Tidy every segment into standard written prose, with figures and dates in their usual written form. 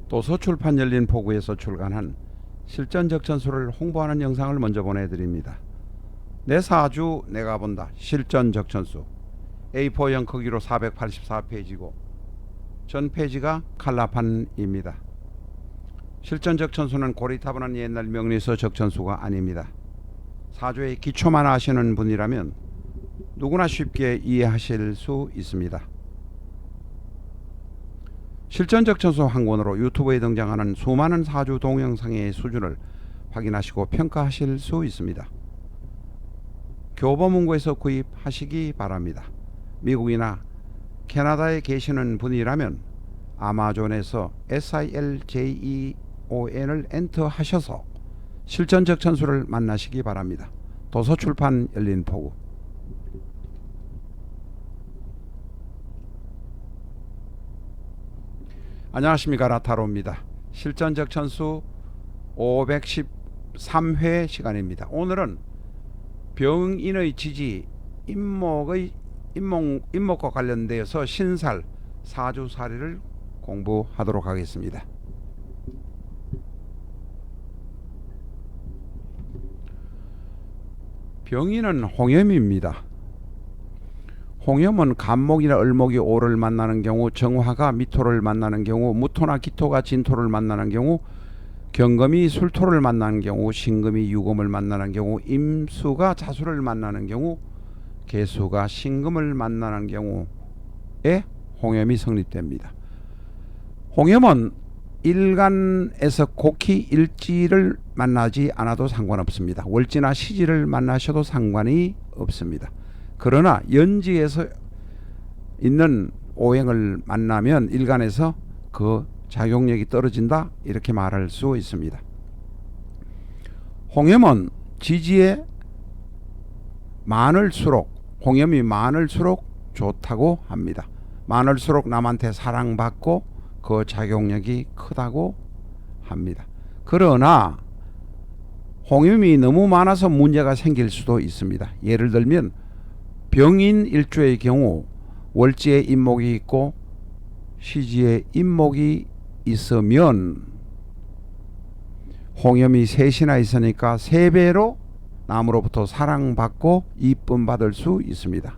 도서출판 열린포구에서 출간한 실전적천수를 홍보하는 영상을 먼저 보내드립니다. 내 사주 내가 본다 실전적천수 A4형 크기로 484페이지고 전 페이지가 칼라판입니다. 실전적천수는 고리타분한 옛날 명리서 적천수가 아닙니다. 사주의 기초만 아시는 분이라면 누구나 쉽게 이해하실 수 있습니다. 실전적천수 한 권으로 유튜브에 등장하는 수많은 사주 동영상의 수준을 확인하시고 평가하실 수 있습니다. 교보문고에서 구입하시기 바랍니다. 미국이나 캐나다에 계시는 분이라면 아마존에서 SILJEON을 엔터하셔서 실전적천수를 만나시기 바랍니다. 도서출판 열린포구. 안녕하십니까, 라타로입니다. 실전적천수 513회 시간입니다. 오늘은 병인의 지지 임목과 관련되어서 신살 사주사리를 공부하도록 하겠습니다. 병인은 홍염입니다. 홍염은 간목이나 을목이 오를 만나는 경우, 정화가 미토를 만나는 경우, 무토나 기토가 진토를 만나는 경우, 경금이 술토를 만나는 경우, 신금이 유금을 만나는 경우, 임수가 자수를 만나는 경우, 계수가 신금을 만나는 경우에 홍염이 성립됩니다. 홍염은 일간에서 곡히 일지를 만나지 않아도 상관없습니다. 월지나 시지를 만나셔도 상관이 없습니다. 그러나 연지에서 있는 오행을 만나면 일간에서 그 작용력이 떨어진다, 이렇게 말할 수 있습니다. 홍염은 지지에 많을수록, 홍염이 많을수록 좋다고 합니다. 많을수록 남한테 사랑받고 그 작용력이 크다고 합니다. 그러나 홍염이 너무 많아서 문제가 생길 수도 있습니다. 예를 들면 병인 일주의 경우 월지에 임목이 있고 시지에 임목이 있으면 홍염이 셋이나 있으니까 3배로 남으로부터 사랑받고 이쁨 받을 수 있습니다.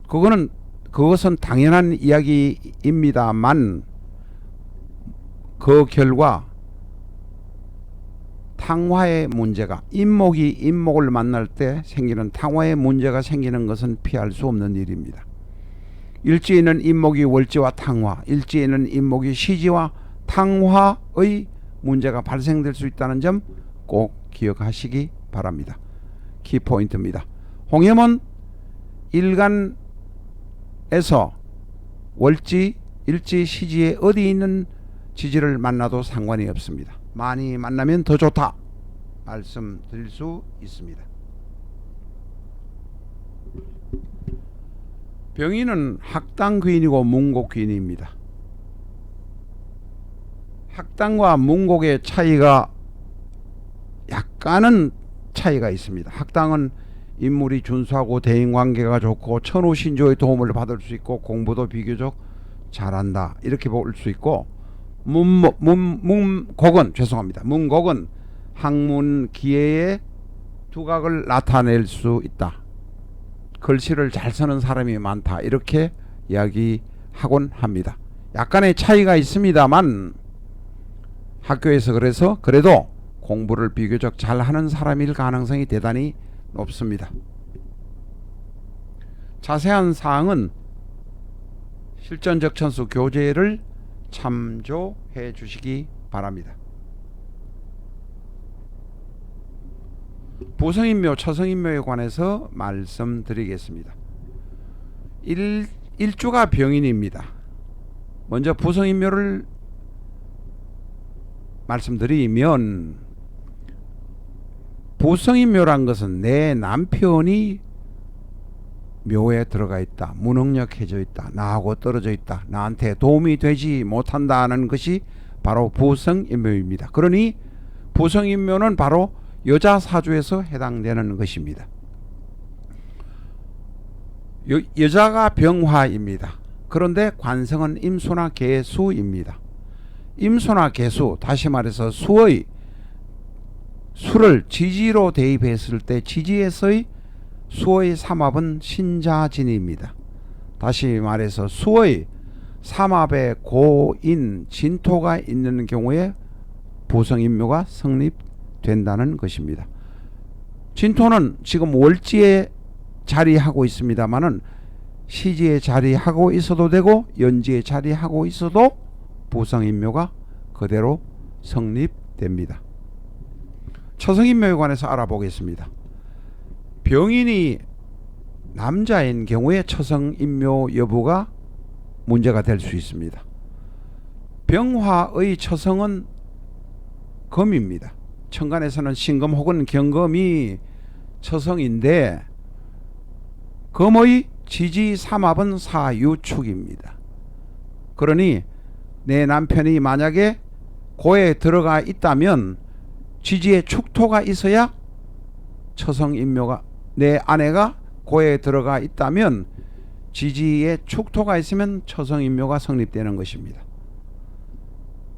그것은 당연한 이야기입니다만 그 결과 탕화의 문제가, 임목이 임목을 만날 때 생기는 탕화의 문제가 생기는 것은 피할 수 없는 일입니다. 일지에 있는 임목이 월지와 탕화, 일지에 있는 임목이 시지와 탕화의 문제가 발생될 수 있다는 점 꼭 기억하시기 바랍니다. 키포인트입니다. 홍염은 일간에서 월지, 일지, 시지에 어디 있는 지지를 만나도 상관이 없습니다. 많이 만나면 더 좋다 말씀드릴 수 있습니다. 병인은 학당귀인이고 문곡귀인입니다. 학당과 문곡의 차이가 약간은 차이가 있습니다. 학당은 인물이 준수하고 대인관계가 좋고 천우신조의 도움을 받을 수 있고 공부도 비교적 잘한다, 이렇게 볼 수 있고, 문곡은 학문 기회의 두각을 나타낼 수 있다. 글씨를 잘 쓰는 사람이 많다, 이렇게 이야기하곤 합니다. 약간의 차이가 있습니다만 학교에서 그래도 공부를 비교적 잘하는 사람일 가능성이 대단히 높습니다. 자세한 사항은 실전적천수 교재를 참조해 주시기 바랍니다. 부성인묘, 처성인묘에 관해서 말씀드리겠습니다. 일주가 병인입니다. 먼저 부성인묘를 말씀드리면, 부성인묘란 것은 내 남편이 묘에 들어가 있다, 무능력해져 있다, 나하고 떨어져 있다, 나한테 도움이 되지 못한다는 것이 바로 부성인묘입니다. 그러니 부성인묘는 바로 여자 사주에서 해당되는 것입니다. 여자가 병화입니다. 그런데 관성은 임수나 개수입니다. 임수나 개수, 다시 말해서 수의 수를 지지로 대입했을 때 지지에서의 수의 삼합은 신자진입니다. 다시 말해서 수의 삼합에 고인 진토가 있는 경우에 부성인묘가 성립된다는 것입니다. 진토는 지금 월지에 자리하고 있습니다만은 시지에 자리하고 있어도 되고 연지에 자리하고 있어도 부성인묘가 그대로 성립됩니다. 처성인묘에 관해서 알아보겠습니다. 병인이 남자인 경우에 처성인묘 여부가 문제가 될 수 있습니다. 병화의 처성은 금입니다. 천간에서는 신금 혹은 경금이 처성인데 금의 지지 삼합은 사유축입니다. 그러니 내 남편이 만약에 고에 들어가 있다면 지지에 축토가 있어야 처성인묘가, 내 아내가 고에 들어가 있다면 지지에 축토가 있으면 처성인묘가 성립되는 것입니다.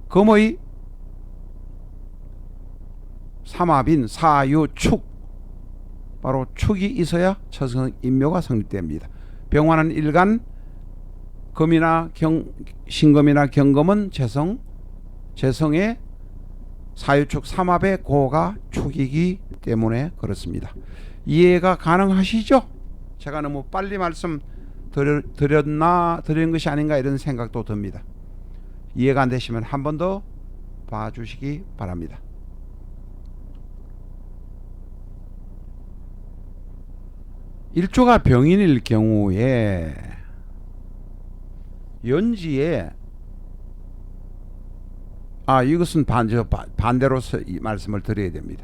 금의 삼합인 사유축, 바로 축이 있어야 처성인묘가 성립됩니다. 병화는 일간, 금이나 신금이나 경금은 재성의 사유축 삼합의 고가 축이기 때문에 그렇습니다. 이해가 가능하시죠? 제가 너무 빨리 말씀 드린 것이 아닌가 이런 생각도 듭니다. 이해가 안 되시면 한 번 더 봐주시기 바랍니다. 일조가 병인일 경우에 연지에 이것은 반대로 말씀을 드려야 됩니다.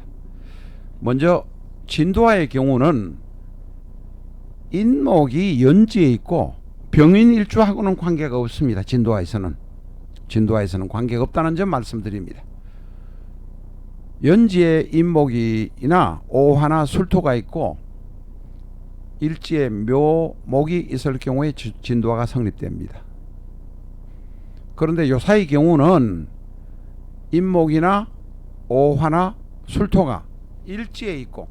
먼저 진도화의 경우는 인목이 연지에 있고 병인 일주하고는 관계가 없습니다. 진도화에서는 관계가 없다는 점 말씀드립니다. 연지에 인목이나 오화나 술토가 있고 일지에 묘목이 있을 경우에 진도화가 성립됩니다. 그런데 요사의 경우는 인목이나 오화나 술토가 일지에 있고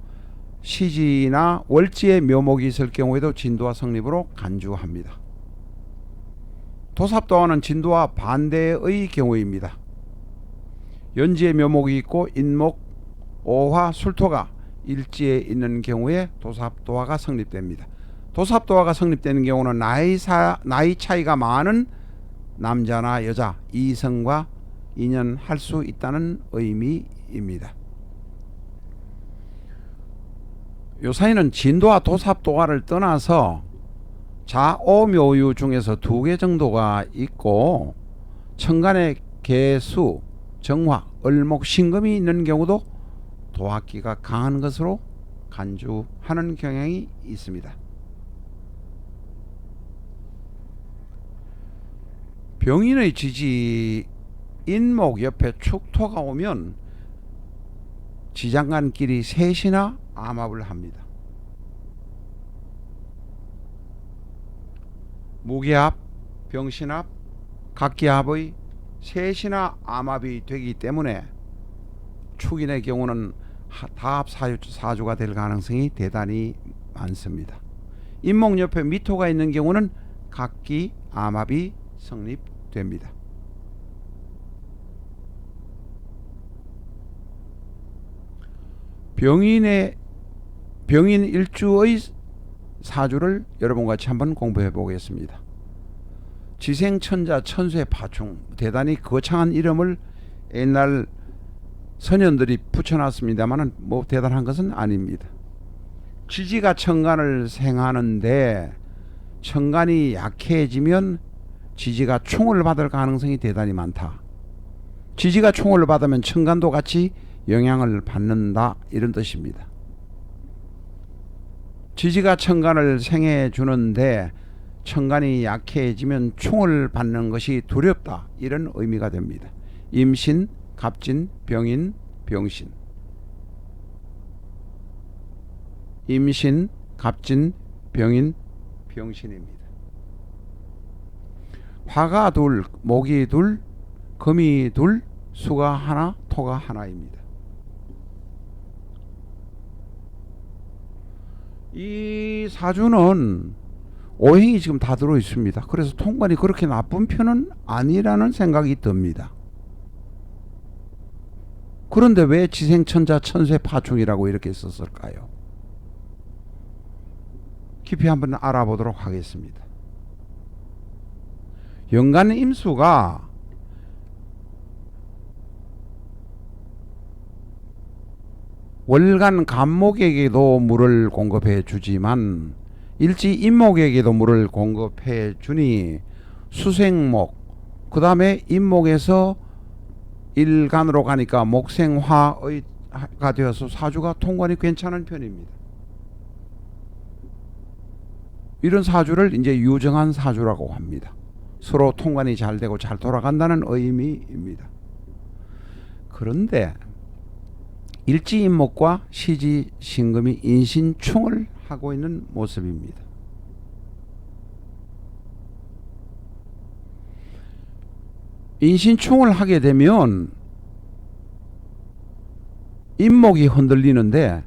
시지나 월지에 묘목이 있을 경우에도 진도화 성립으로 간주합니다. 도삽도화는 진도화 반대의 경우입니다. 연지에 묘목이 있고 인목, 오화, 술토가 일지에 있는 경우에 도삽도화가 성립됩니다. 도삽도화가 성립되는 경우는 나이 차이가 많은 남자나 여자, 이성과 인연할 수 있다는 의미입니다. 요사이는 진도와 도삽도화를 떠나서 자오묘유 중에서 2개 정도가 있고 천간에 개수, 정화, 을목, 신금이 있는 경우도 도학기가 강한 것으로 간주하는 경향이 있습니다. 병인의 지지 인목 옆에 축토가 오면 지장간끼리 셋이나 암합을 합니다. 무기합, 병신합, 각기합의 셋이나 암합이 되기 때문에 축인의 경우는 다합 사주가 될 가능성이 대단히 많습니다. 인목 옆에 미토가 있는 경우는 각기 암합이 성립됩니다. 병인 일주의 사주를 여러분과 같이 한번 공부해 보겠습니다. 지생천자 천수의 파충, 대단히 거창한 이름을 옛날 선현들이 붙여놨습니다만 뭐 대단한 것은 아닙니다. 지지가 천간을 생하는데 천간이 약해지면 지지가 충을 받을 가능성이 대단히 많다. 지지가 충을 받으면 천간도 같이 영향을 받는다, 이런 뜻입니다. 지지가 천간을 생해 주는데 천간이 약해지면 충을 받는 것이 두렵다, 이런 의미가 됩니다. 임신, 갑진, 병인, 병신. 임신, 갑진, 병인, 병신입니다. 화가 둘, 목이 둘, 금이 둘, 수가 하나, 토가 하나입니다. 이 사주는 오행이 지금 다 들어 있습니다. 그래서 통관이 그렇게 나쁜 편은 아니라는 생각이 듭니다. 그런데 왜 지생천자 천쇠파충이라고 이렇게 썼을까요? 깊이 한번 알아보도록 하겠습니다. 연간 임수가 월간 간목에게도 물을 공급해 주지만 일지 임목에게도 물을 공급해 주니 수생목, 그 다음에 임목에서 일간으로 가니까 목생화가 되어서 사주가 통관이 괜찮은 편입니다. 이런 사주를 이제 유정한 사주라고 합니다. 서로 통관이 잘 되고 잘 돌아간다는 의미입니다. 그런데 일지인목과 시지신금이 인신충을 하고 있는 모습입니다. 인신충을 하게 되면 인목이 흔들리는데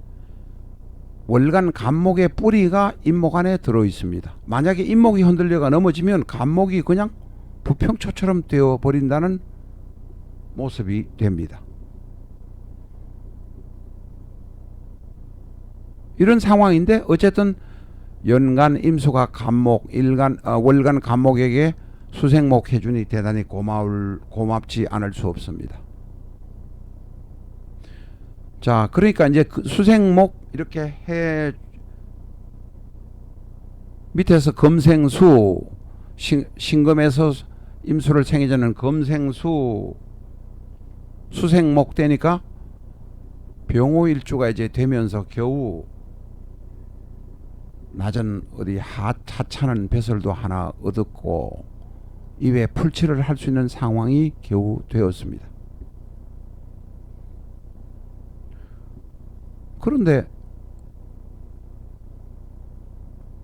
월간 간목의 뿌리가 인목 안에 들어 있습니다. 만약에 인목이 흔들려가 넘어지면 간목이 그냥 부평초처럼 되어 버린다는 모습이 됩니다. 이런 상황인데 어쨌든 연간 임수가 간목, 월간 간목에게 수생목 해주니 대단히 고맙지 않을 수 없습니다. 자, 그러니까 이제 그 수생목 이렇게 해 밑에서 금생수, 신금에서 임수를 생기자는 금생수, 수생목 되니까 병호일주가 이제 되면서 겨우 낮은 어디 하찮은 배설도 하나 얻었고 입에 풀칠을 할 수 있는 상황이 겨우 되었습니다. 그런데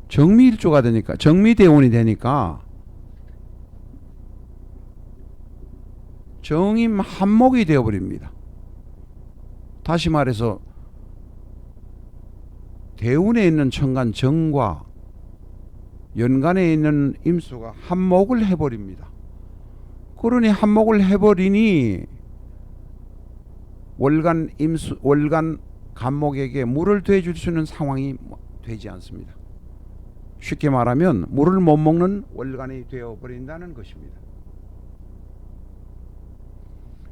정미일주가 되니까, 정미대운이 되니까 정임 한목이 되어버립니다. 다시 말해서 대운에 있는 천간 정과 연간에 있는 임수가 한목을 해버립니다. 그러니 한목을 해버리니 월간 간목에게 물을 대줄 수 있는 상황이 되지 않습니다. 쉽게 말하면 물을 못 먹는 월간이 되어버린다는 것입니다.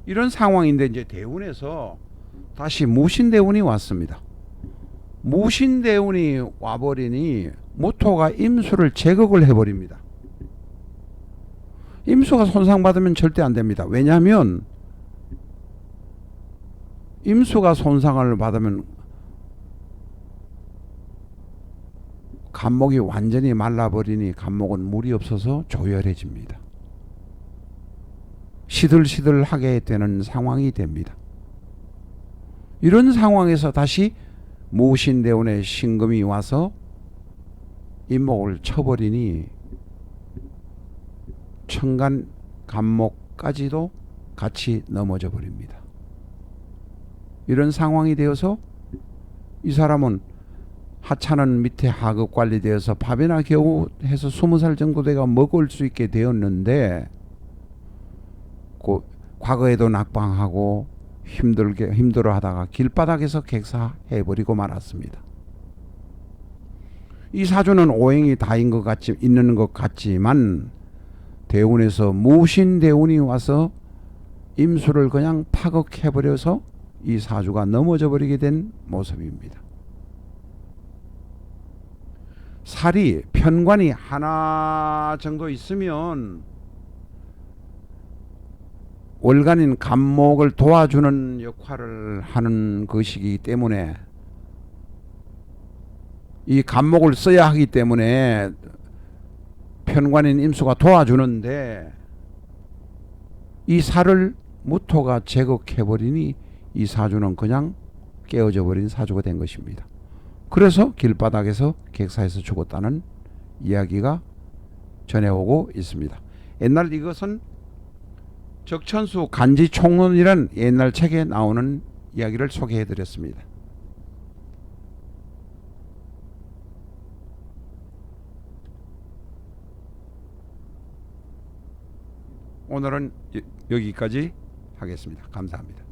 이런 상황인데 이제 대운에서 다시 무신대운이 왔습니다. 무신대운이 와버리니 무토가 임수를 제거를 해버립니다. 임수가 손상받으면 절대 안 됩니다. 왜냐하면 임수가 손상을 받으면 간목이 완전히 말라버리니 간목은 물이 없어서 조열해집니다. 시들시들하게 되는 상황이 됩니다. 이런 상황에서 다시 무신대운의 신금이 와서 임목을 쳐버리니 천간 간목까지도 같이 넘어져 버립니다. 이런 상황이 되어서 이 사람은 하찮은 밑에 하급 관리되어서 밥이나 겨우 해서 20살 정도 돼가 먹을 수 있게 되었는데 과거에도 낙방하고 힘들어 하다가 길바닥에서 객사해버리고 말았습니다. 이 사주는 오행이 다인 것 있는 것 같지만 대운에서 무신대운이 와서 임수를 그냥 파극해버려서 이 사주가 넘어져 버리게 된 모습입니다. 살이 편관이 하나 정도 있으면 월간인 간목을 도와주는 역할을 하는 것이기 때문에 이 간목을 써야 하기 때문에 편관인 임수가 도와주는데 이 살을 무토가 제거해버리니 이 사주는 그냥 깨어져 버린 사주가 된 것입니다. 그래서 길바닥에서 객사해서 죽었다는 이야기가 전해오고 있습니다. 옛날 이것은 적천수 간지총론이란 옛날 책에 나오는 이야기를 소개해 드렸습니다. 오늘은 여기까지 하겠습니다. 감사합니다.